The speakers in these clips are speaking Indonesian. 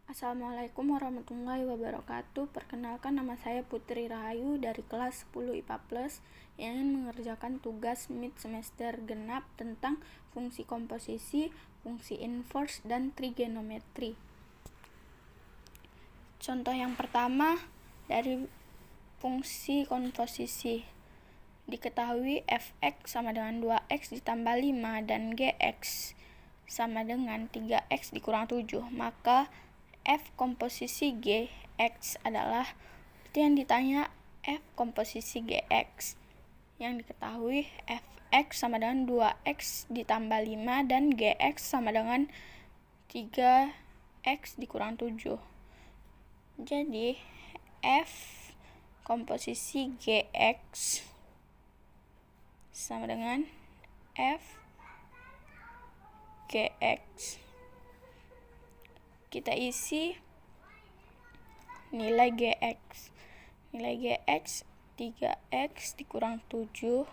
Assalamualaikum warahmatullahi wabarakatuh. Perkenalkan, nama saya Putri Rahayu dari kelas 10 IPA Plus yang ingin mengerjakan tugas mid semester genap tentang fungsi komposisi, fungsi inverse, dan trigonometri. Contoh yang pertama dari fungsi komposisi. Diketahui fx sama dengan 2x ditambah 5 dan gx sama dengan 3x dikurang 7. Maka f komposisi gx adalah yang ditanya f komposisi gx. Yang diketahui fx sama dengan 2x ditambah 5 dan gx sama dengan 3x dikurang 7. Jadi f komposisi gx sama dengan f gx. Kita isi nilai gx. Nilai gx 3x dikurang 7.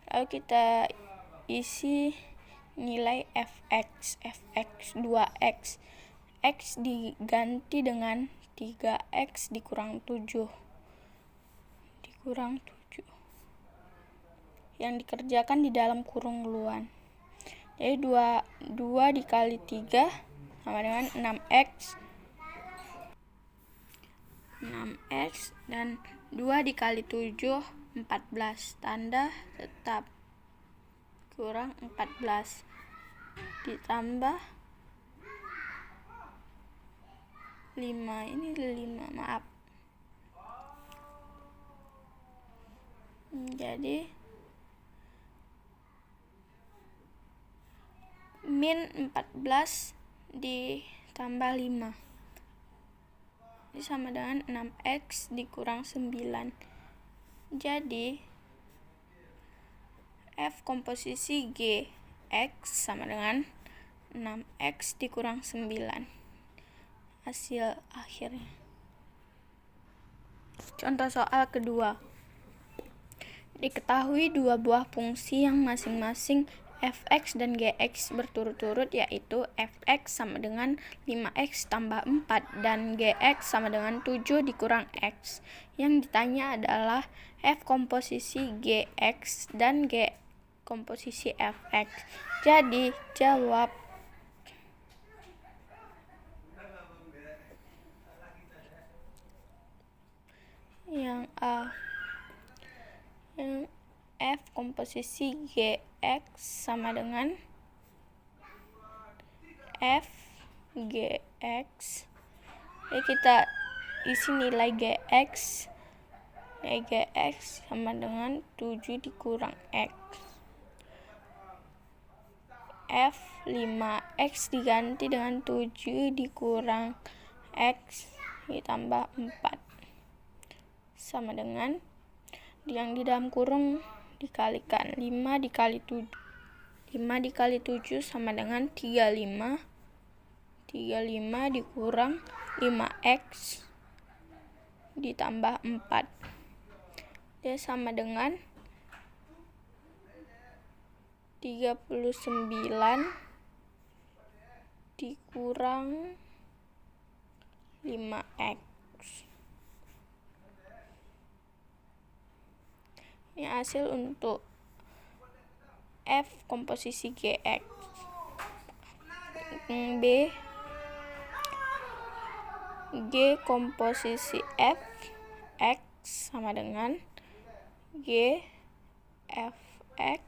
Lalu kita isi nilai fx. Fx 2x. X diganti dengan 3x dikurang 7. Dikurang 7. Yang dikerjakan di dalam kurung luan. Jadi 2 dikali 3 sama dengan 6x. 6x dan 2 dikali 7 14. Tanda tetap kurang 14 ditambah 5. Ini 5, maaf. Jadi min 14 ditambah 5 ini sama dengan 6x dikurang 9. Jadi f komposisi gx sama dengan 6x dikurang 9. Hasil akhirnya. Contoh soal kedua. Diketahui dua buah fungsi yang masing-masing fx dan gx berturut-turut, yaitu fx sama dengan 5x tambah 4 dan gx sama dengan 7 dikurang x. Yang ditanya adalah f komposisi gx dan g komposisi fx. Jadi jawab yang A. Yang f komposisi gx sama dengan f gx. Jadi kita isi nilai gx. Nilai gx sama dengan 7 dikurang x. F 5x diganti dengan 7 dikurang x ditambah 4 sama dengan yang di dalam kurung dikalikan 5 dikali 7. 5 dikali 7 sama dengan 35. 35 dikurang 5x ditambah 4. Dia sama dengan 39 dikurang 5x. Ini hasil untuk f komposisi gx. B. G komposisi f x sama dengan g fx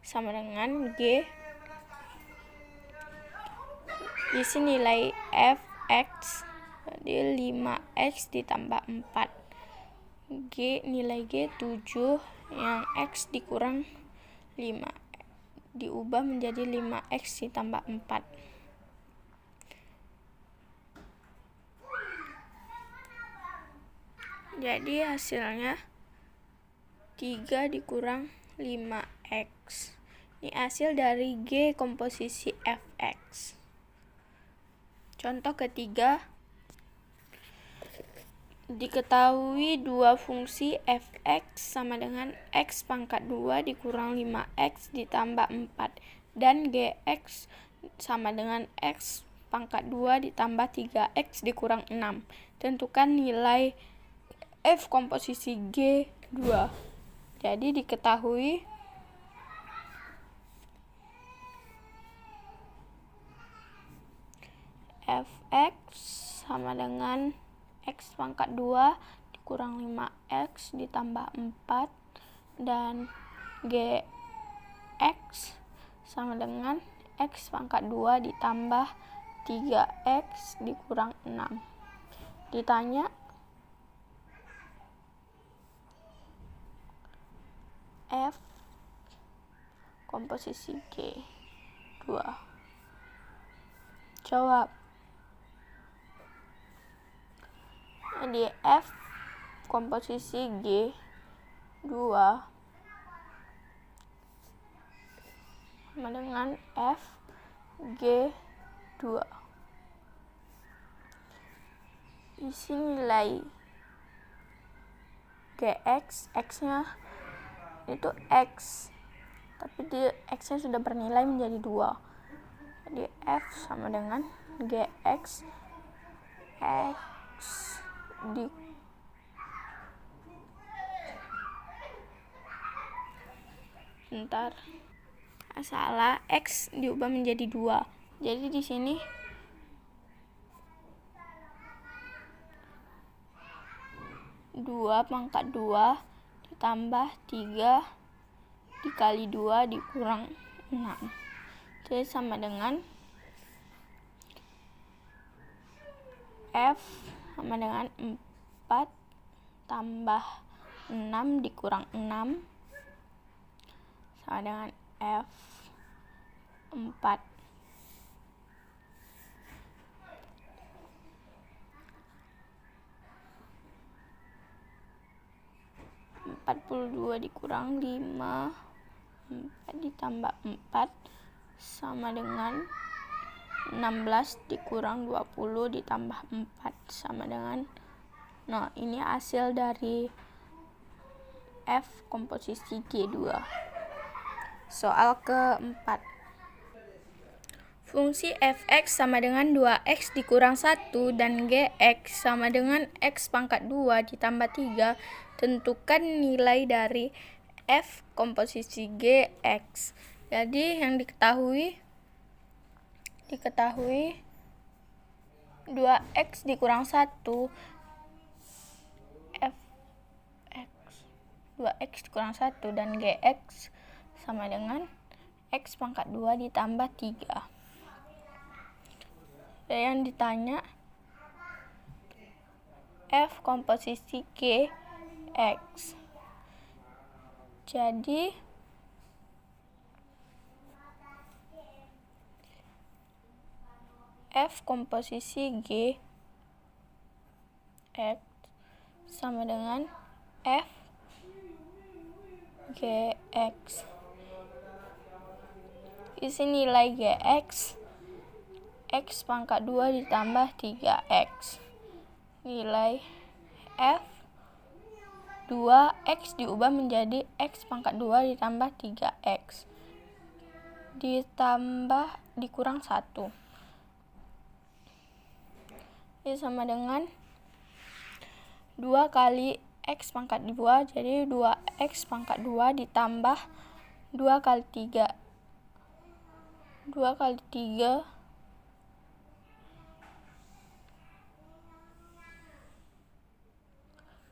sama dengan g. Isi nilai fx jadi 5x ditambah 4. G nilai G 7, yang X dikurang 5 diubah menjadi 5X ditambah 4. Jadi hasilnya 3 dikurang 5X. Ini hasil dari G komposisi fx. Contoh ketiga. Diketahui dua fungsi fx sama dengan x pangkat 2 dikurang 5x ditambah 4 dan Gx sama dengan X pangkat 2 ditambah 3X dikurang 6. Tentukan nilai F komposisi G2. Jadi diketahui Fx sama dengan X pangkat 2 dikurang 5X ditambah 4 dan Gx sama dengan X pangkat 2 ditambah 3X dikurang 6. Ditanya F komposisi G2. Jawab. Jadi F komposisi G2 sama dengan F G2. Isi nilai Gx, X-nya itu X, tapi X-nya sudah bernilai menjadi 2. Jadi F sama dengan Gx X di salah, X diubah menjadi 2. Jadi di sini dua pangkat 2 ditambah 3 dikali 2 dikurang 6. Jadi sama dengan F sama dengan 4 tambah 6 dikurang 6 sama dengan F 4. Dua dikurang 5, 4 ditambah 4 sama dengan 16 dikurang 20 ditambah 4 sama dengan 0. Ini hasil dari F komposisi G2. Soal keempat. Fungsi Fx sama dengan 2x dikurang 1 dan Gx sama dengan x pangkat 2 ditambah 3. Tentukan nilai dari F komposisi Gx. Jadi yang diketahui 2x dikurang 1 Fx 2x dikurang 1 dan Gx sama dengan x pangkat 2 ditambah 3. Dan yang ditanya F komposisi Gx. Jadi F komposisi Gx sama dengan F Gx. Isi nilai Gx x pangkat 2 ditambah 3x. Nilai F 2x diubah menjadi x pangkat 2 ditambah 3x ditambah dikurang 1. Ini sama dengan 2 kali x pangkat 2, jadi 2x pangkat 2 ditambah 2 kali 3. 2 kali 3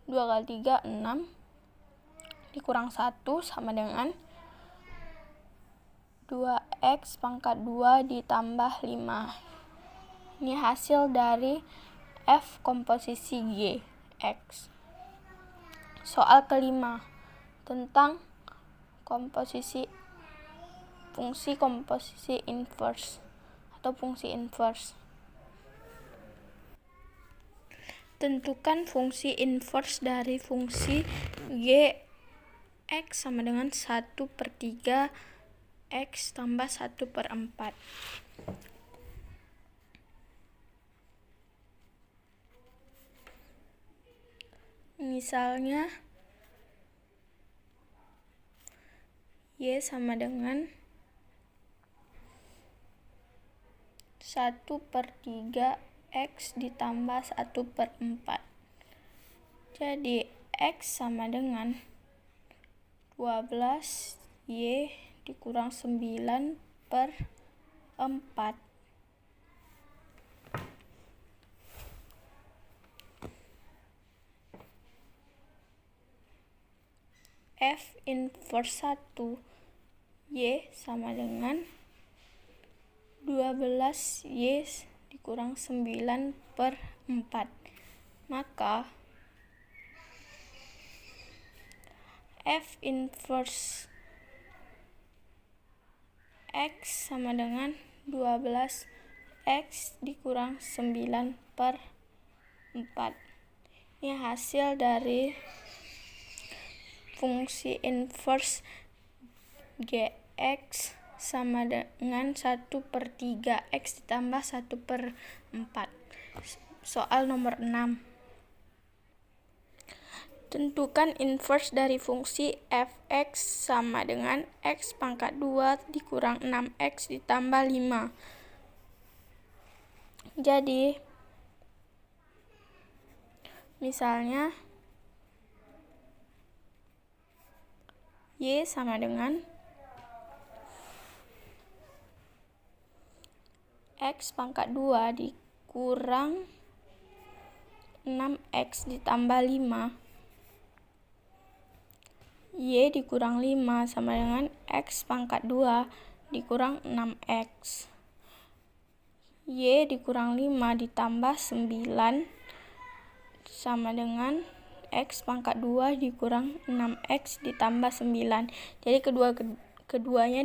2 kali 3, 6 dikurang 1 sama dengan 2x pangkat 2 ditambah 5. Ini hasil dari F komposisi Gx. Soal kelima tentang fungsi komposisi inverse atau fungsi inverse. Tentukan fungsi inverse dari fungsi Gx sama dengan 1/3 X tambah 1/4. Misalnya Y sama dengan 1/3 X ditambah 1/4. Jadi X sama dengan 12 Y dikurang 9/4. F inverse 1 Y sama dengan 12 Y dikurang 9/4. Maka F inverse X sama dengan 12 X dikurang 9/4. Ini hasil dari fungsi inverse Gx sama dengan 1/3 X ditambah 1/4. Soal nomor 6. Tentukan inverse dari fungsi fx sama dengan x pangkat 2 dikurang 6x ditambah 5. Jadi, misalnya Y sama dengan X pangkat 2 dikurang 6X ditambah 5. Y dikurang 5 sama dengan X pangkat 2 dikurang 6X. Y dikurang 5 ditambah 9 sama dengan X pangkat 2 dikurang 6X ditambah 9. Jadi keduanya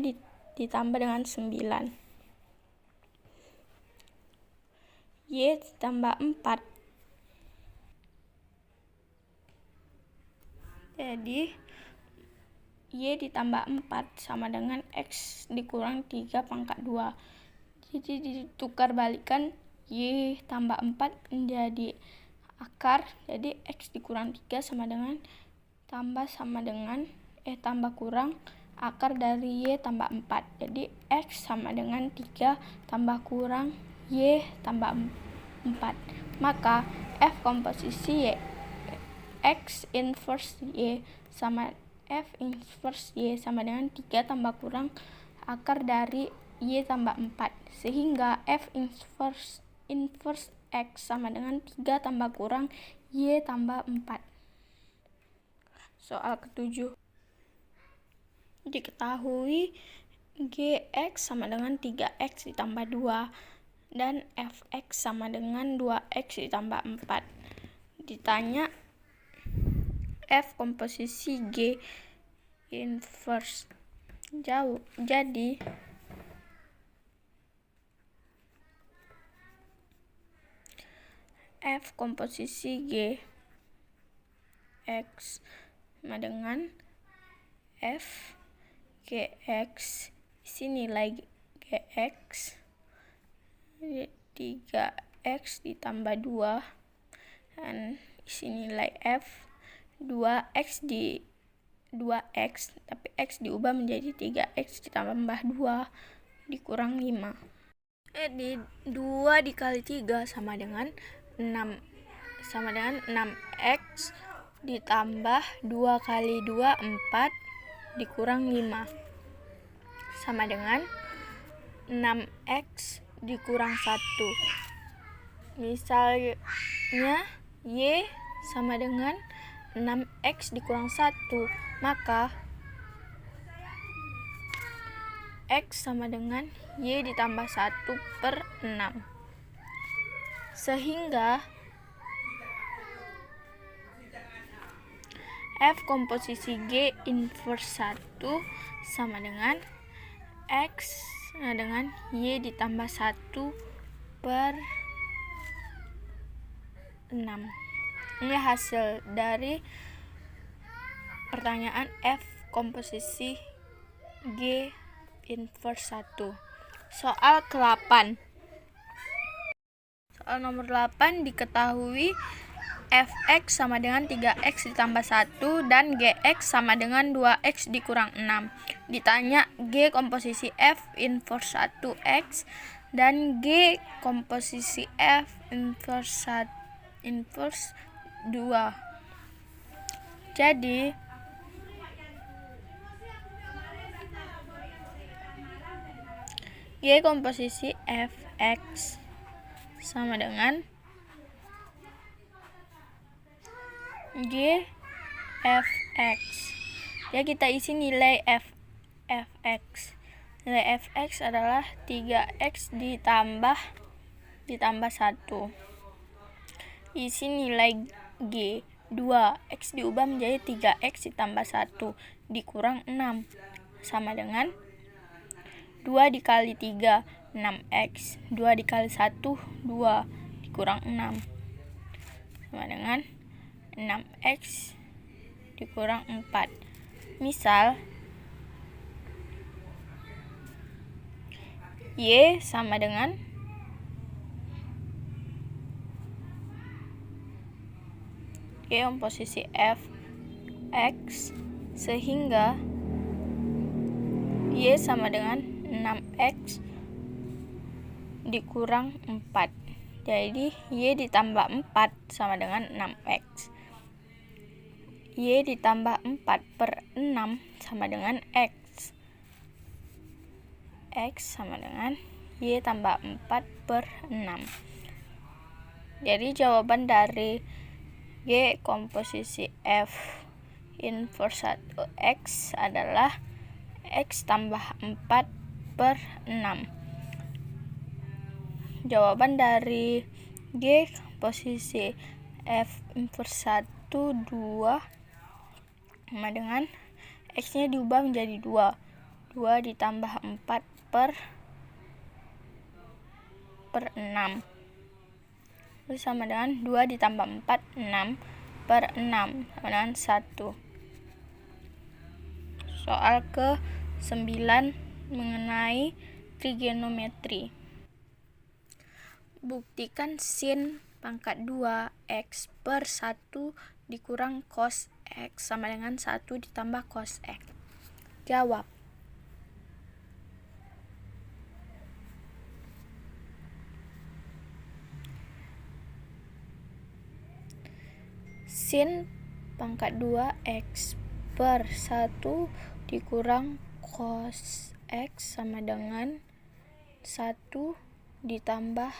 ditambah dengan 9. Y ditambah 4. Jadi Y ditambah 4 sama dengan X dikurang 3 pangkat 2. Jadi ditukar balikan Y tambah 4 menjadi akar, jadi X dikurang 3 sama dengan tambah kurang akar dari Y tambah 4. Jadi X sama dengan 3 tambah kurang Y tambah 4. Maka F komposisi Y X inverse Y sama F inverse Y sama dengan 3 tambah kurang akar dari Y tambah 4. Sehingga F inverse X sama dengan 3 tambah kurang Y tambah 4. Soal ke-7. Diketahui Gx sama dengan 3x ditambah 2 dan Fx sama dengan 2x ditambah 4. Ditanya F komposisi G inverse. Jadi F komposisi G X sama dengan F Gx. Isi nilai Gx 3x ditambah 2 dan isi nilai F 2x di 2x, tapi x diubah menjadi 3x ditambah 2 dikurang 5. Jadi 2 dikali 3 sama dengan 6x ditambah 2 kali 2 4 dikurang 5 sama dengan 6x dikurang 1. Misalnya Y sama dengan 6x dikurang 1, maka X sama dengan Y ditambah 1/6. Sehingga F komposisi G inverse 1 sama dengan X sama dengan Y ditambah 1/6. Ini hasil dari pertanyaan F komposisi G inverse 1. Soal ke-8. Soal nomor 8, diketahui fx sama dengan 3x ditambah 1 dan gx sama dengan 2x dikurang 6. Ditanya G komposisi F inverse 1x dan G komposisi F inverse 2. Jadi G komposisi fx sama dengan G fx. Ya, kita isi nilai fx. Nilai fx adalah 3x ditambah 1. Isi nilai G, 2x diubah menjadi 3x ditambah 1 dikurang 6 sama dengan 2 dikali 3, 6x. 2 dikali 1, 2 dikurang 6 sama dengan 6x dikurang 4. Misal Y sama dengan Y komposisi fx sehingga Y sama dengan 6x dikurang 4. Jadi Y ditambah 4 sama dengan 6x. Y ditambah 4 per 6 sama dengan X. X sama dengan Y tambah 4 per 6. Jadi jawaban dari G komposisi F inverse 1X adalah X tambah 4 per 6. Jawaban dari G komposisi F inverse 1, 2 sama dengan X-nya diubah menjadi 2. 2 ditambah 4 per 6. Itu sama dengan 2 ditambah 4, 6 per 6 sama dengan 1. Soal ke-9 mengenai trigonometri. Buktikan sin pangkat 2x per 1 dikurang cos x sama dengan 1 ditambah cos x. Jawab. Sin pangkat 2x per 1 dikurang cos x sama dengan 1 ditambah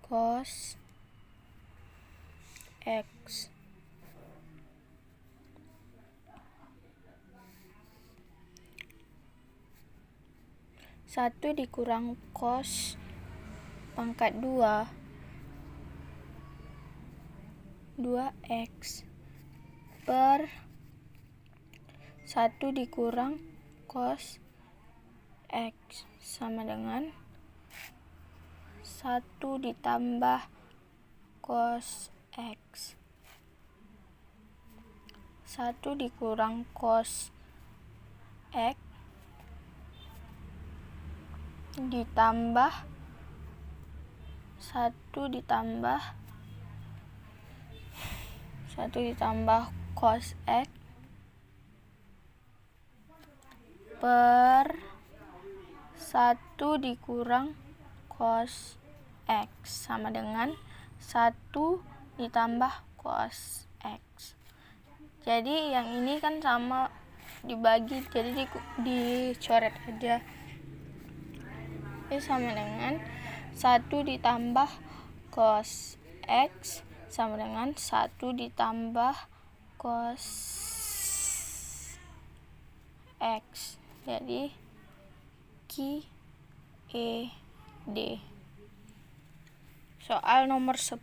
cos x. Satu dikurang cos pangkat 2x per 1 dikurang cos x sama dengan 1 ditambah cos x. 1 dikurang cos x ditambah 1 ditambah cos x per 1 dikurang cos x sama dengan 1 ditambah cos x. Jadi yang ini kan sama dibagi, jadi dicoret aja. Ini sama dengan 1 ditambah cos x sama dengan 1 ditambah cos x. Jadi QED. Soal nomor 10.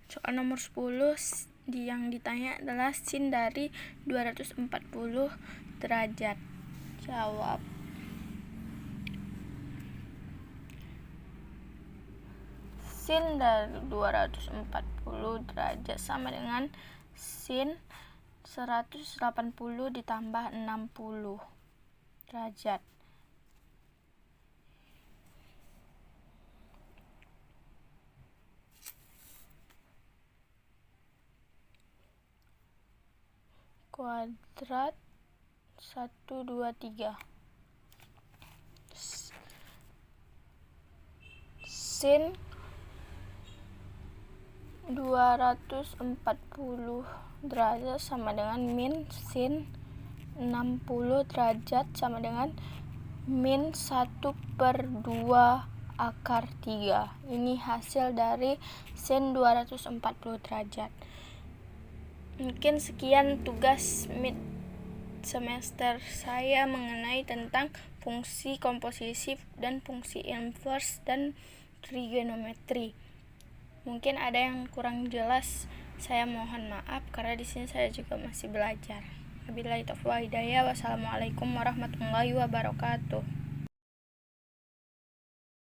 Soal nomor 10 yang ditanya adalah sin dari 240 derajat. Jawab. Sin dari 240 derajat sama dengan sin 180 ditambah 60 derajat. kuadrat 1, 2, 3. Sin 240 derajat sama dengan min sin 60 derajat sama dengan min 1/2 akar 3. Ini hasil dari sin 240 derajat. Mungkin sekian tugas mid semester saya mengenai tentang fungsi komposisi dan fungsi inverse dan trigonometri. Mungkin ada yang kurang jelas, saya mohon maaf karena di sini saya juga masih belajar. Wabillahi taufiq wal hidayah. Wassalamualaikum warahmatullahi wabarakatuh.